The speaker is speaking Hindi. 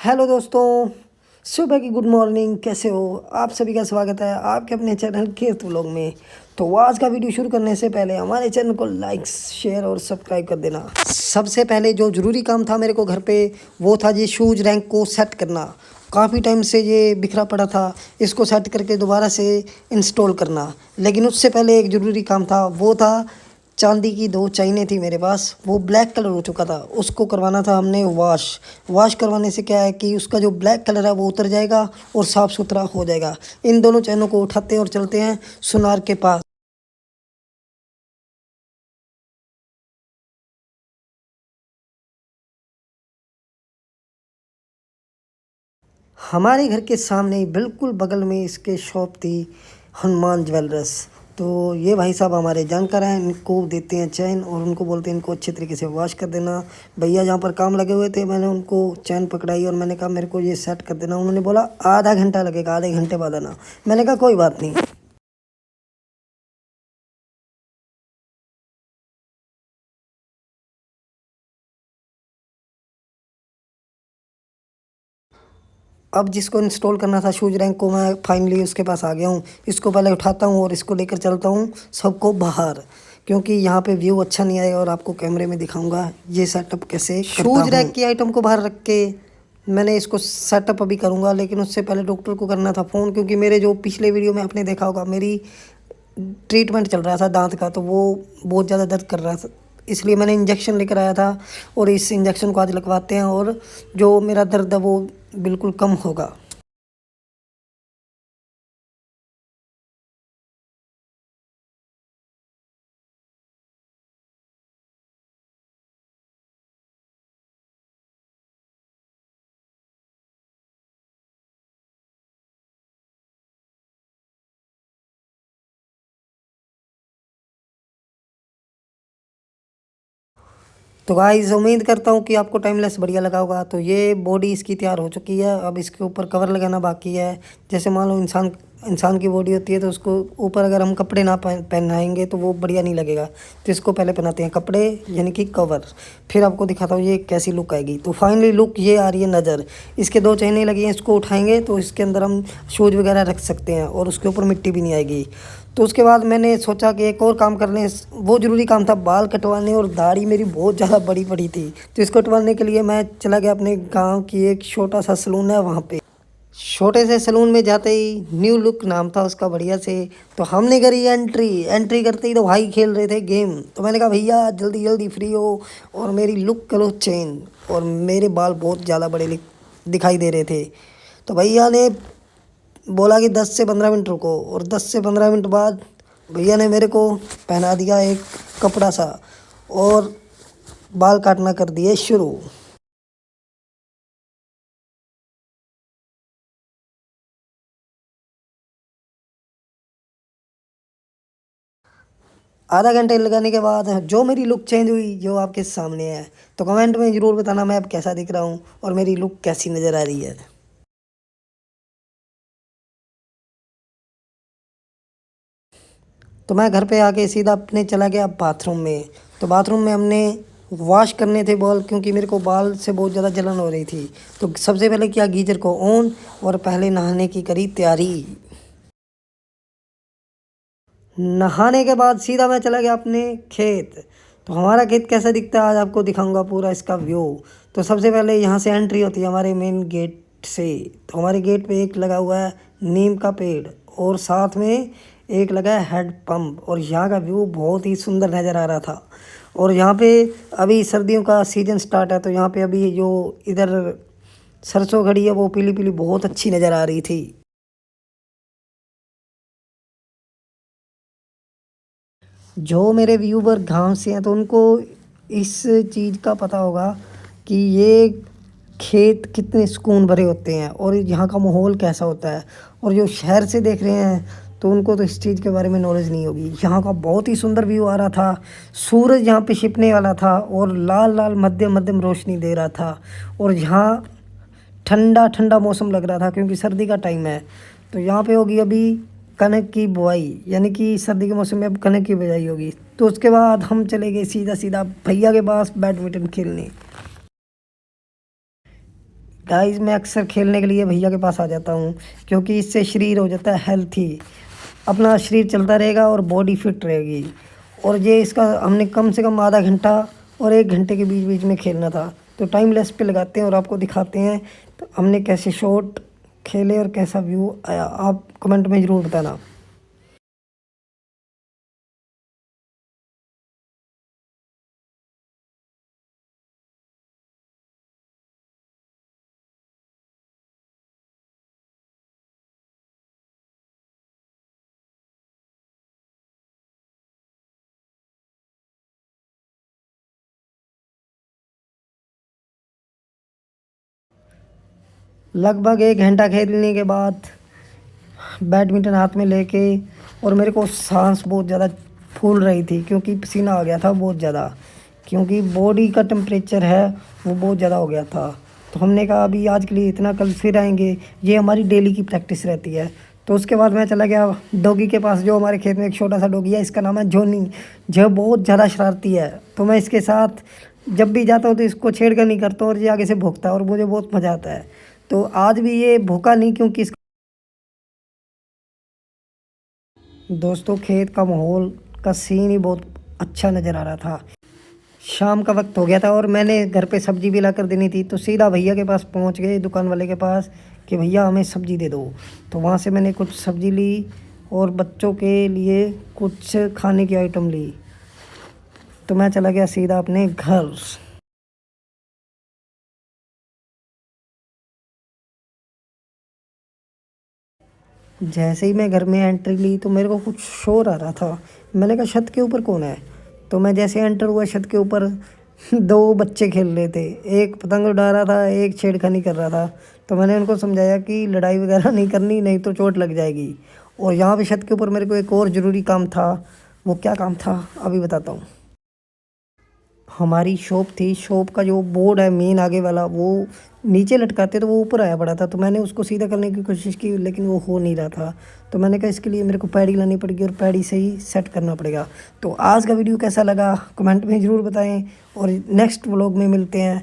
हेलो दोस्तों, सुबह की गुड मॉर्निंग। कैसे हो आप सभी का स्वागत है आपके अपने चैनल खेत व्लॉग में। तो आज का वीडियो शुरू करने से पहले हमारे चैनल को लाइक शेयर और सब्सक्राइब कर देना। सबसे पहले जो ज़रूरी काम था मेरे को घर पे, वो था ये शूज़ रैंक को सेट करना। काफ़ी टाइम से ये बिखरा पड़ा था, इसको सेट करके दोबारा से इंस्टॉल करना। लेकिन उससे पहले एक ज़रूरी काम था, वो था चांदी की दो चैनें थी मेरे पास, वो ब्लैक कलर हो चुका था, उसको करवाना था हमने वॉश। वॉश करवाने से क्या है कि उसका जो ब्लैक कलर है वो उतर जाएगा और साफ़ सुथरा हो जाएगा। इन दोनों चैनों को उठाते और चलते हैं सुनार के पास। हमारे घर के सामने ही बिल्कुल बगल में इसके शॉप थी, हनुमान ज्वेलर्स। तो ये भाई साहब हमारे जानकार हैं, इनको देते हैं चैन और उनको बोलते हैं इनको अच्छे तरीके से वॉश कर देना। भैया जहाँ पर काम लगे हुए थे, मैंने उनको चैन पकड़ाई और मैंने कहा मेरे को ये सेट कर देना। उन्होंने बोला आधा घंटा लगेगा, आधे घंटे बाद आना। मैंने कहा कोई बात नहीं। अब जिसको इंस्टॉल करना था शूज रैंक को, मैं फाइनली उसके पास आ गया हूँ। इसको पहले उठाता हूँ और इसको लेकर चलता हूँ सबको बाहर, क्योंकि यहाँ पे व्यू अच्छा नहीं आएगा और आपको कैमरे में दिखाऊंगा ये सेटअप कैसे शूज रैक की आइटम को बाहर रख के मैंने इसको सेटअप अभी करूँगा। लेकिन उससे पहले डॉक्टर को करना था फ़ोन, क्योंकि मेरे जो पिछले वीडियो में आपने देखा होगा, मेरी ट्रीटमेंट चल रहा था दांत का, तो वो बहुत ज़्यादा दर्द कर रहा था, इसलिए मैंने इंजेक्शन लेकर आया था। और इस इंजेक्शन को आज लगवाते हैं और जो मेरा दर्द है वो बिल्कुल कम होगा। तो गाइस उम्मीद करता हूँ कि आपको टाइमलेस बढ़िया लगा होगा। तो ये बॉडी इसकी तैयार हो चुकी है, अब इसके ऊपर कवर लगाना बाकी है। जैसे मान लो इंसान की बॉडी होती है, तो उसको ऊपर अगर हम कपड़े ना पहनाएंगे तो वो बढ़िया नहीं लगेगा। तो इसको पहले पहनाते हैं कपड़े, यानी कि कवर, फिर आपको दिखाता हूँ ये कैसी लुक आएगी। तो फाइनली लुक ये आ रही है नज़र। इसके दो चैनें लगी हैं, इसको उठाएंगे तो इसके अंदर हम शूज़ वगैरह रख सकते हैं और उसके ऊपर मिट्टी भी नहीं आएगी। तो उसके बाद मैंने सोचा कि एक और काम कर लें। वो ज़रूरी काम था बाल कटवाने, और दाढ़ी मेरी बहुत ज़्यादा बड़ी पड़ी थी। तो इसको कटवाने के लिए मैं चला गया अपने गांव की एक छोटा सा सलून है वहाँ पे। छोटे से सलून में जाते ही न्यू लुक नाम था उसका बढ़िया से, तो हमने करी एंट्री। एंट्री करते ही तो भाई खेल रहे थे गेम। तो मैंने कहा भैया जल्दी जल्दी फ्री हो और मेरी लुक करो चेंज। और मेरे बाल बहुत ज़्यादा बड़े दिखाई दे रहे थे। तो भैया ने बोला कि 10 से 15 मिनट रुको, और 10 से 15 मिनट बाद भैया ने मेरे को पहना दिया एक कपड़ा सा और बाल काटना कर दिए शुरू। आधा घंटे लगाने के बाद जो मेरी लुक चेंज हुई, जो आपके सामने है। तो कमेंट में ज़रूर बताना मैं अब कैसा दिख रहा हूँ और मेरी लुक कैसी नज़र आ रही है। तो मैं घर पे आके सीधा अपने चला गया बाथरूम में। तो बाथरूम में हमने वॉश करने थे बाल, क्योंकि मेरे को बाल से बहुत ज़्यादा जलन हो रही थी। तो सबसे पहले किया गीजर को ऑन और पहले नहाने की करी तैयारी। नहाने के बाद सीधा मैं चला गया अपने खेत। तो हमारा खेत कैसा दिखता है आज आपको दिखाऊंगा पूरा इसका व्यू। तो सबसे पहले यहाँ से एंट्री होती है हमारे मेन गेट से। तो हमारे गेट पे एक लगा हुआ है नीम का पेड़, और साथ में एक लगा है हेड पंप। और यहाँ का व्यू बहुत ही सुंदर नज़र आ रहा था। और यहाँ पे अभी सर्दियों का सीज़न स्टार्ट है, तो यहाँ पे अभी जो इधर सरसों खड़ी है वो पीली पीली बहुत अच्छी नज़र आ रही थी। जो मेरे व्यूवर गांव से हैं तो उनको इस चीज़ का पता होगा कि ये खेत कितने सुकून भरे होते हैं और यहाँ का माहौल कैसा होता है। और जो शहर से देख रहे हैं तो उनको तो इस चीज़ के बारे में नॉलेज नहीं होगी। यहाँ का बहुत ही सुंदर व्यू आ रहा था। सूरज यहाँ पे छिपने वाला था और लाल लाल मध्यम मध्यम रोशनी दे रहा था। और यहाँ ठंडा ठंडा मौसम लग रहा था, क्योंकि सर्दी का टाइम है। तो यहाँ पे होगी अभी कनक की बुआई, यानी कि सर्दी के मौसम में अब कनक की बुआई होगी। तो उसके बाद हम चले गए सीधा सीधा भैया के पास बैडमिंटन खेलने। गाइस मैं अक्सर खेलने के लिए भैया के पास आ जाता हूँ, क्योंकि इससे शरीर हो जाता है हेल्थी, अपना शरीर चलता रहेगा और बॉडी फिट रहेगी। और ये इसका हमने कम से कम आधा घंटा और 1 घंटे के बीच बीच में खेलना था। तो टाइम लेस पे लगाते हैं और आपको दिखाते हैं तो हमने कैसे शॉट खेले और कैसा व्यू आया, आप कमेंट में ज़रूर बताना। लगभग 1 घंटा खेलने के बाद बैडमिंटन हाथ में लेके, और मेरे को सांस बहुत ज़्यादा फूल रही थी क्योंकि पसीना आ गया था बहुत ज़्यादा, क्योंकि बॉडी का टेम्परेचर है वो बहुत ज़्यादा हो गया था। तो हमने कहा अभी आज के लिए इतना, कल फिर आएंगे। ये हमारी डेली की प्रैक्टिस रहती है। तो उसके बाद मैं चला गया डॉगी के पास, जो हमारे खेत में एक छोटा सा डॉगी है, इसका नाम है जोनी। जो बहुत ज़्यादा शरारती है, तो मैं इसके साथ जब भी जाता हूँ तो इसको छेड़खानी करता हूँ और ये आगे से भौंकता है और मुझे बहुत मज़ा आता है। तो आज भी ये भूखा नहीं, क्योंकि दोस्तों खेत का माहौल का सीन ही बहुत अच्छा नज़र आ रहा था। शाम का वक्त हो गया था और मैंने घर पे सब्ज़ी भी ला कर देनी थी, तो सीधा भैया के पास पहुंच गए, दुकान वाले के पास, कि भैया हमें सब्ज़ी दे दो। तो वहाँ से मैंने कुछ सब्ज़ी ली और बच्चों के लिए कुछ खाने की आइटम ली। तो मैं चला गया सीधा अपने घर। जैसे ही मैं घर में एंट्री ली तो मेरे को कुछ शोर आ रहा था। मैंने कहा छत के ऊपर कौन है। तो मैं जैसे एंटर हुआ छत के ऊपर दो बच्चे खेल रहे थे, एक पतंग उड़ा रहा था, एक छेड़खानी कर रहा था। तो मैंने उनको समझाया कि लड़ाई वगैरह नहीं करनी, नहीं तो चोट लग जाएगी। और यहाँ पे छत के ऊपर मेरे को एक और ज़रूरी काम था। वो क्या काम था अभी बताता हूँ। हमारी शॉप थी, शॉप का जो बोर्ड है मेन आगे वाला, वो नीचे लटकाते तो वो ऊपर आया पड़ा था। तो मैंने उसको सीधा करने की कोशिश की, लेकिन वो हो नहीं रहा था। तो मैंने कहा इसके लिए मेरे को पैड़ी लानी पड़ेगी और पैड़ी से ही सेट करना पड़ेगा। तो आज का वीडियो कैसा लगा कमेंट में ज़रूर बताएं, और नेक्स्ट व्लॉग में मिलते हैं।